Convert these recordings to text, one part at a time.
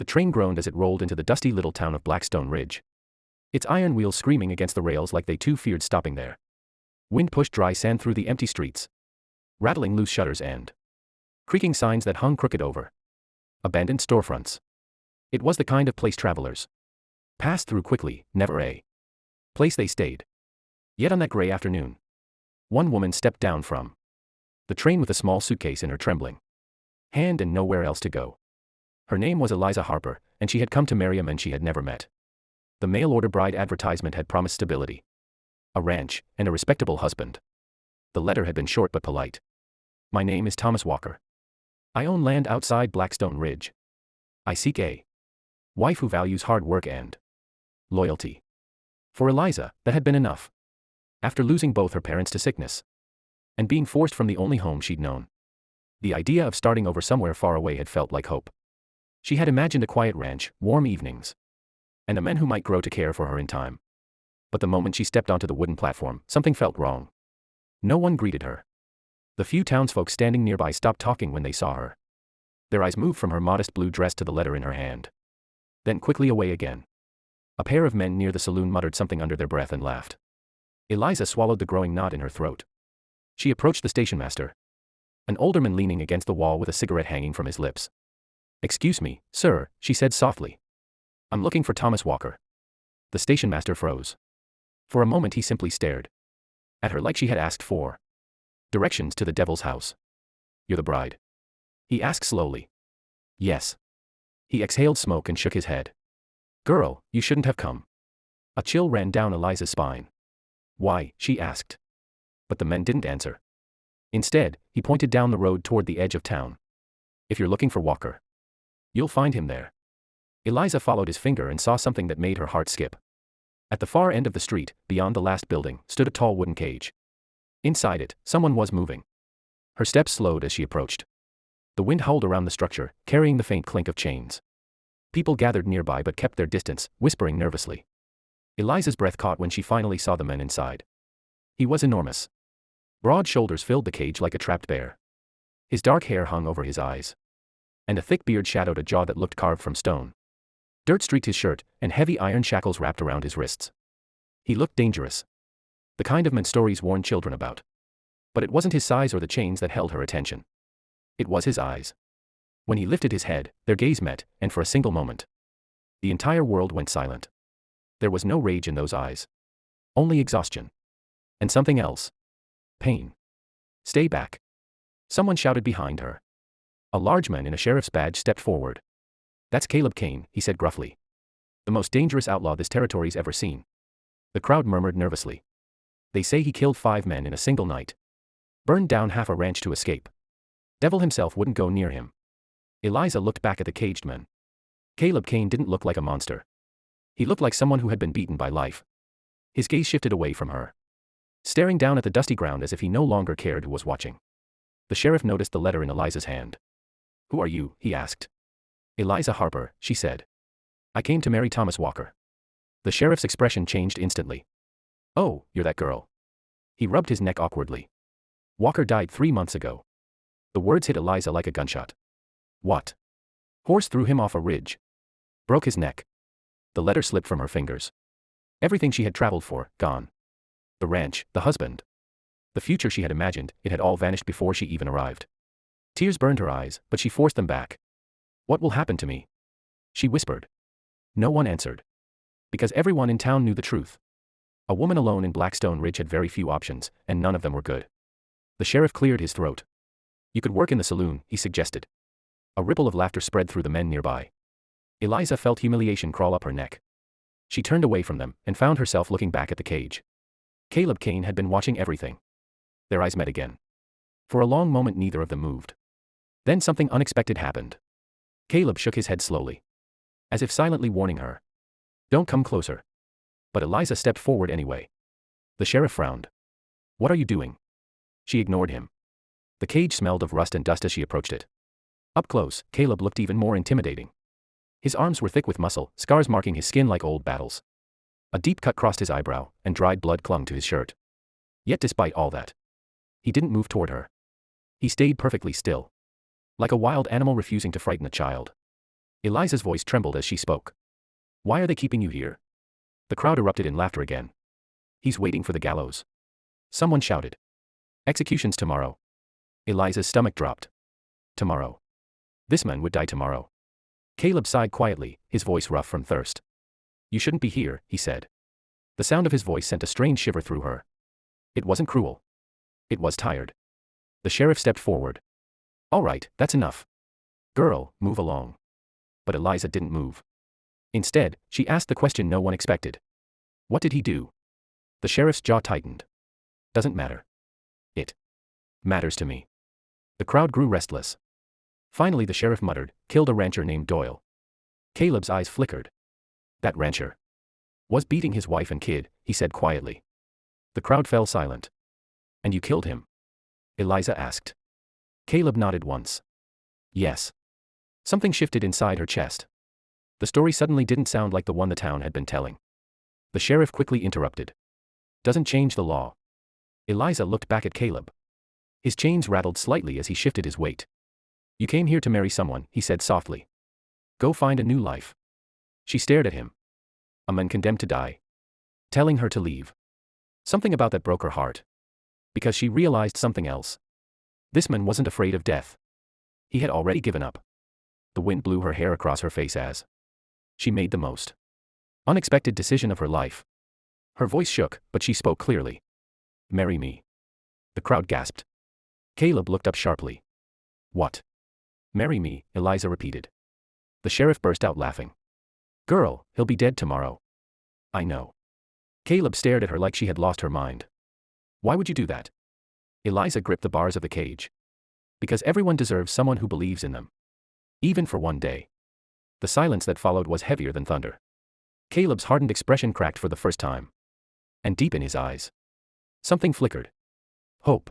The train groaned as it rolled into the dusty little town of Blackstone Ridge. Its iron wheels screaming against the rails like they too feared stopping there. Wind pushed dry sand through the empty streets, rattling loose shutters and creaking signs that hung crooked over abandoned storefronts. It was the kind of place travelers passed through quickly, never a place they stayed. Yet on that gray afternoon, one woman stepped down from the train with a small suitcase in her trembling hand and nowhere else to go. Her name was Eliza Harper, and she had come to marry a man she had never met. The mail-order bride advertisement had promised stability, a ranch, and a respectable husband. The letter had been short but polite. My name is Thomas Walker. I own land outside Blackstone Ridge. I seek a wife who values hard work and loyalty. For Eliza, that had been enough. After losing both her parents to sickness and being forced from the only home she'd known, the idea of starting over somewhere far away had felt like hope. She had imagined a quiet ranch, warm evenings, and a man who might grow to care for her in time. But the moment she stepped onto the wooden platform, something felt wrong. No one greeted her. The few townsfolk standing nearby stopped talking when they saw her. Their eyes moved from her modest blue dress to the letter in her hand, then quickly away again. A pair of men near the saloon muttered something under their breath and laughed. Eliza swallowed the growing knot in her throat. She approached the stationmaster, an older man leaning against the wall with a cigarette hanging from his lips. Excuse me, sir, she said softly. I'm looking for Thomas Walker. The stationmaster froze. For a moment he simply stared at her like she had asked for directions to the devil's house. You're the bride? He asked slowly. Yes. He exhaled smoke and shook his head. Girl, you shouldn't have come. A chill ran down Eliza's spine. Why? She asked. But the man didn't answer. Instead, he pointed down the road toward the edge of town. If you're looking for Walker, you'll find him there. Eliza followed his finger and saw something that made her heart skip. At the far end of the street, beyond the last building, stood a tall wooden cage. Inside it, someone was moving. Her steps slowed as she approached. The wind howled around the structure, carrying the faint clink of chains. People gathered nearby but kept their distance, whispering nervously. Eliza's breath caught when she finally saw the man inside. He was enormous. Broad shoulders filled the cage like a trapped bear. His dark hair hung over his eyes, and a thick beard shadowed a jaw that looked carved from stone. Dirt streaked his shirt, and heavy iron shackles wrapped around his wrists. He looked dangerous. The kind of man stories warn children about. But it wasn't his size or the chains that held her attention. It was his eyes. When he lifted his head, their gaze met, and for a single moment, the entire world went silent. There was no rage in those eyes. Only exhaustion. And something else. Pain. Stay back. Someone shouted behind her. A large man in a sheriff's badge stepped forward. That's Caleb Kane, he said gruffly. The most dangerous outlaw this territory's ever seen. The crowd murmured nervously. They say he killed 5 men in a single night. Burned down half a ranch to escape. Devil himself wouldn't go near him. Eliza looked back at the caged man. Caleb Kane didn't look like a monster. He looked like someone who had been beaten by life. His gaze shifted away from her, staring down at the dusty ground as if he no longer cared who was watching. The sheriff noticed the letter in Eliza's hand. Who are you? He asked. Eliza Harper, she said. I came to marry Thomas Walker. The sheriff's expression changed instantly. Oh, you're that girl. He rubbed his neck awkwardly. Walker died 3 months ago. The words hit Eliza like a gunshot. What? Horse threw him off a ridge. Broke his neck. The letter slipped from her fingers. Everything she had traveled for, gone. The ranch, the husband. The future she had imagined, it had all vanished before she even arrived. Tears burned her eyes, but she forced them back. What will happen to me? She whispered. No one answered. Because everyone in town knew the truth. A woman alone in Blackstone Ridge had very few options, and none of them were good. The sheriff cleared his throat. You could work in the saloon, he suggested. A ripple of laughter spread through the men nearby. Eliza felt humiliation crawl up her neck. She turned away from them, and found herself looking back at the cage. Caleb Kane had been watching everything. Their eyes met again. For a long moment neither of them moved. Then something unexpected happened. Caleb shook his head slowly, as if silently warning her. Don't come closer. But Eliza stepped forward anyway. The sheriff frowned. What are you doing? She ignored him. The cage smelled of rust and dust as she approached it. Up close, Caleb looked even more intimidating. His arms were thick with muscle, scars marking his skin like old battles. A deep cut crossed his eyebrow, and dried blood clung to his shirt. Yet despite all that, he didn't move toward her. He stayed perfectly still, like a wild animal refusing to frighten a child. Eliza's voice trembled as she spoke. Why are they keeping you here? The crowd erupted in laughter again. He's waiting for the gallows. Someone shouted. Execution's tomorrow. Eliza's stomach dropped. Tomorrow. This man would die tomorrow. Caleb sighed quietly, his voice rough from thirst. You shouldn't be here, he said. The sound of his voice sent a strange shiver through her. It wasn't cruel. It was tired. The sheriff stepped forward. All right, that's enough. Girl, move along. But Eliza didn't move. Instead, she asked the question no one expected. What did he do? The sheriff's jaw tightened. Doesn't matter. It matters to me. The crowd grew restless. Finally the sheriff muttered, killed a rancher named Doyle. Caleb's eyes flickered. That rancher was beating his wife and kid, he said quietly. The crowd fell silent. And you killed him? Eliza asked. Caleb nodded once. Yes. Something shifted inside her chest. The story suddenly didn't sound like the one the town had been telling. The sheriff quickly interrupted. Doesn't change the law. Eliza looked back at Caleb. His chains rattled slightly as he shifted his weight. You came here to marry someone, he said softly. Go find a new life. She stared at him. A man condemned to die. Telling her to leave. Something about that broke her heart. Because she realized something else. This man wasn't afraid of death. He had already given up. The wind blew her hair across her face as she made the most unexpected decision of her life. Her voice shook, but she spoke clearly. Marry me. The crowd gasped. Caleb looked up sharply. What? Marry me, Eliza repeated. The sheriff burst out laughing. Girl, he'll be dead tomorrow. I know. Caleb stared at her like she had lost her mind. Why would you do that? Eliza gripped the bars of the cage. Because everyone deserves someone who believes in them. Even for one day. The silence that followed was heavier than thunder. Caleb's hardened expression cracked for the first time. And deep in his eyes, something flickered. Hope.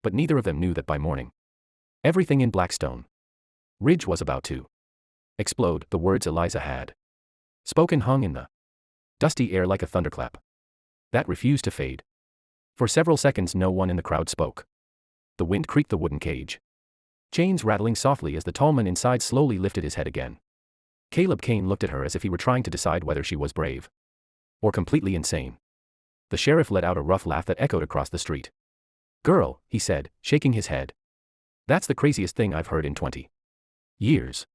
But neither of them knew that by morning, everything in Blackstone Ridge was about to explode. The words Eliza had spoken hung in the dusty air like a thunderclap that refused to fade. For several seconds no one in the crowd spoke. The wind creaked the wooden cage, chains rattling softly as the tall man inside slowly lifted his head again. Caleb Kane looked at her as if he were trying to decide whether she was brave or completely insane. The sheriff let out a rough laugh that echoed across the street. Girl, he said, shaking his head. That's the craziest thing I've heard in 20 years.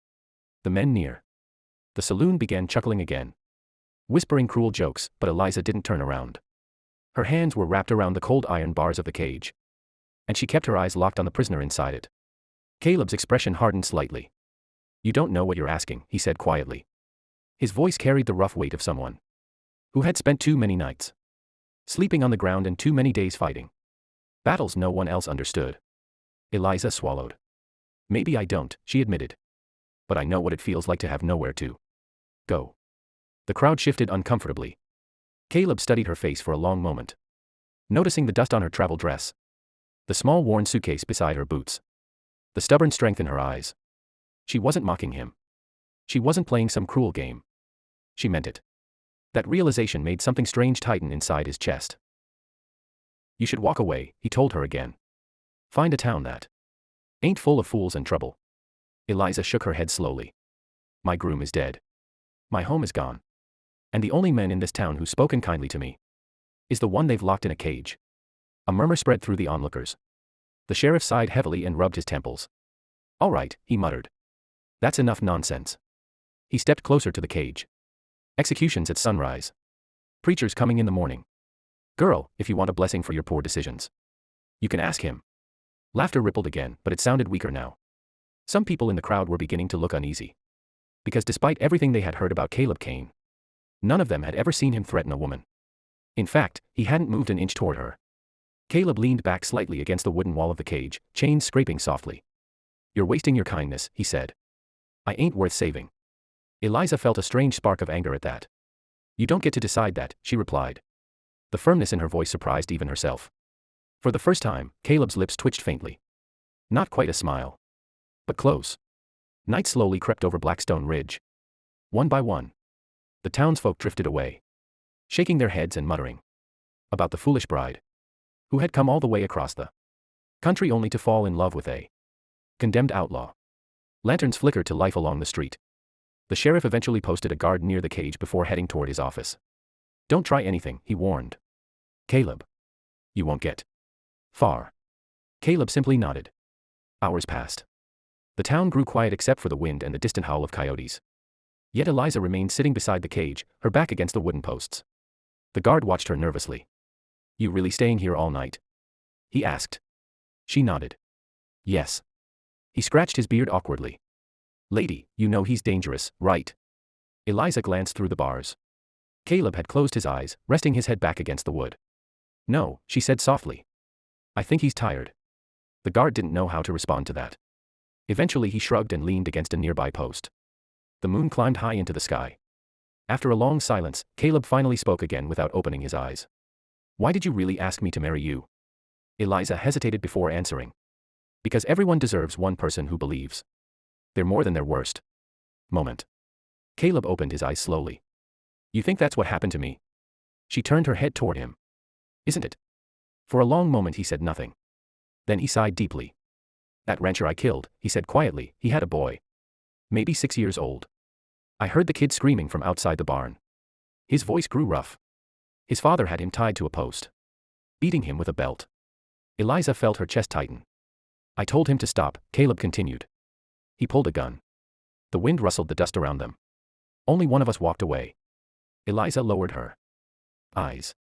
The men near the saloon began chuckling again, whispering cruel jokes, but Eliza didn't turn around. Her hands were wrapped around the cold iron bars of the cage, and she kept her eyes locked on the prisoner inside it. Caleb's expression hardened slightly. You don't know what you're asking, he said quietly. His voice carried the rough weight of someone who had spent too many nights sleeping on the ground and too many days fighting battles no one else understood. Eliza swallowed. Maybe I don't, she admitted. But I know what it feels like to have nowhere to go. The crowd shifted uncomfortably. Caleb studied her face for a long moment, noticing the dust on her travel dress, the small worn suitcase beside her boots, the stubborn strength in her eyes. She wasn't mocking him. She wasn't playing some cruel game. She meant it. That realization made something strange tighten inside his chest. You should walk away, he told her again. Find a town that ain't full of fools and trouble. Eliza shook her head slowly. My groom is dead. My home is gone. And the only man in this town who's spoken kindly to me is the one they've locked in a cage. A murmur spread through the onlookers. The sheriff sighed heavily and rubbed his temples. All right, he muttered. That's enough nonsense. He stepped closer to the cage. Executions at sunrise. Preachers coming in the morning. Girl, if you want a blessing for your poor decisions, you can ask him. Laughter rippled again, but it sounded weaker now. Some people in the crowd were beginning to look uneasy. Because despite everything they had heard about Caleb Kane, none of them had ever seen him threaten a woman. In fact, he hadn't moved an inch toward her. Caleb leaned back slightly against the wooden wall of the cage, chains scraping softly. You're wasting your kindness, he said. I ain't worth saving. Eliza felt a strange spark of anger at that. You don't get to decide that, she replied. The firmness in her voice surprised even herself. For the first time, Caleb's lips twitched faintly. Not quite a smile, but close. Night slowly crept over Blackstone Ridge. One by one, the townsfolk drifted away, shaking their heads and muttering about the foolish bride who had come all the way across the country only to fall in love with a condemned outlaw. Lanterns flickered to life along the street. The sheriff eventually posted a guard near the cage before heading toward his office. Don't try anything, he warned. Caleb. You won't get far. Caleb simply nodded. Hours passed. The town grew quiet except for the wind and the distant howl of coyotes. Yet Eliza remained sitting beside the cage, her back against the wooden posts. The guard watched her nervously. You really staying here all night? He asked. She nodded. Yes. He scratched his beard awkwardly. Lady, you know he's dangerous, right? Eliza glanced through the bars. Caleb had closed his eyes, resting his head back against the wood. No, she said softly. I think he's tired. The guard didn't know how to respond to that. Eventually he shrugged and leaned against a nearby post. The moon climbed high into the sky. After a long silence, Caleb finally spoke again without opening his eyes. Why did you really ask me to marry you? Eliza hesitated before answering. Because everyone deserves one person who believes they're more than their worst moment. Caleb opened his eyes slowly. You think that's what happened to me? She turned her head toward him. Isn't it? For a long moment he said nothing. Then he sighed deeply. That rancher I killed, he said quietly, he had a boy. Maybe 6 years old. I heard the kid screaming from outside the barn. His voice grew rough. His father had him tied to a post, beating him with a belt. Eliza felt her chest tighten. I told him to stop, Caleb continued. He pulled a gun. The wind rustled the dust around them. Only one of us walked away. Eliza lowered her eyes.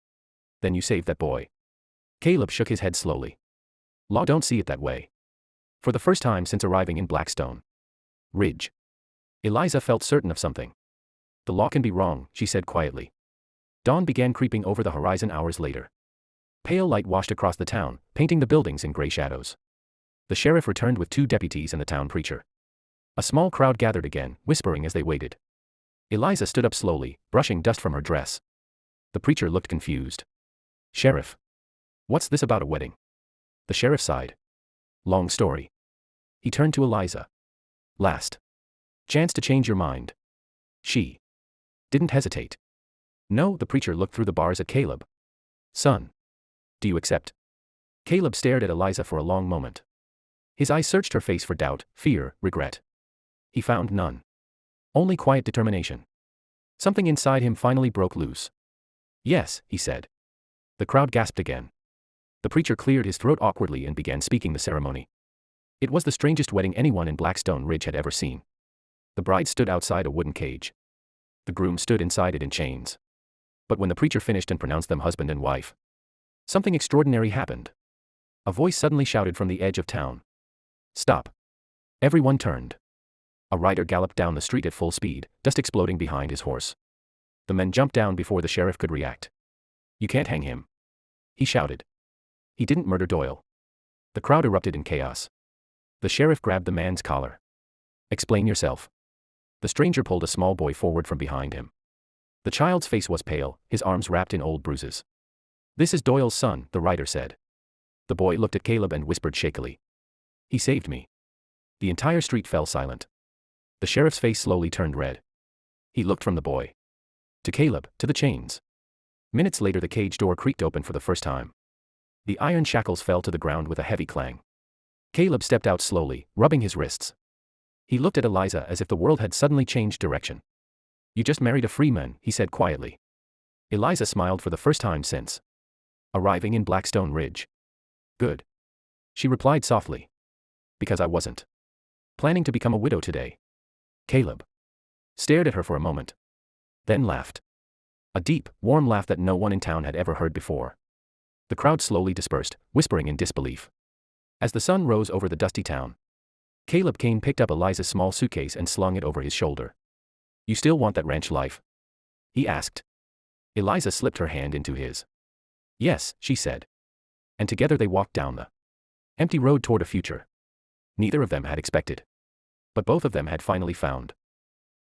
Then you saved that boy. Caleb shook his head slowly. Law don't see it that way. For the first time since arriving in Blackstone Ridge, Eliza felt certain of something. The law can be wrong, she said quietly. Dawn began creeping over the horizon hours later. Pale light washed across the town, painting the buildings in gray shadows. The sheriff returned with 2 deputies and the town preacher. A small crowd gathered again, whispering as they waited. Eliza stood up slowly, brushing dust from her dress. The preacher looked confused. Sheriff. What's this about a wedding? The sheriff sighed. Long story. He turned to Eliza. Last chance to change your mind. She didn't hesitate. No, the preacher looked through the bars at Caleb. Son. Do you accept? Caleb stared at Eliza for a long moment. His eyes searched her face for doubt, fear, regret. He found none. Only quiet determination. Something inside him finally broke loose. Yes, he said. The crowd gasped again. The preacher cleared his throat awkwardly and began speaking the ceremony. It was the strangest wedding anyone in Blackstone Ridge had ever seen. The bride stood outside a wooden cage. The groom stood inside it in chains. But when the preacher finished and pronounced them husband and wife, something extraordinary happened. A voice suddenly shouted from the edge of town. Stop. Everyone turned. A rider galloped down the street at full speed, dust exploding behind his horse. The men jumped down before the sheriff could react. You can't hang him. He shouted. He didn't murder Doyle. The crowd erupted in chaos. The sheriff grabbed the man's collar. Explain yourself. The stranger pulled a small boy forward from behind him. The child's face was pale, his arms wrapped in old bruises. This is Doyle's son, the rider said. The boy looked at Caleb and whispered shakily. He saved me. The entire street fell silent. The sheriff's face slowly turned red. He looked from the boy to Caleb, to the chains. Minutes later the cage door creaked open for the first time. The iron shackles fell to the ground with a heavy clang. Caleb stepped out slowly, rubbing his wrists. He looked at Eliza as if the world had suddenly changed direction. You just married a free man, he said quietly. Eliza smiled for the first time since arriving in Blackstone Ridge. Good. She replied softly. Because I wasn't planning to become a widow today. Caleb stared at her for a moment. Then laughed. A deep, warm laugh that no one in town had ever heard before. The crowd slowly dispersed, whispering in disbelief. As the sun rose over the dusty town, Caleb Kane picked up Eliza's small suitcase and slung it over his shoulder. You still want that ranch life? He asked. Eliza slipped her hand into his. Yes, she said. And together they walked down the empty road toward a future neither of them had expected. But both of them had finally found.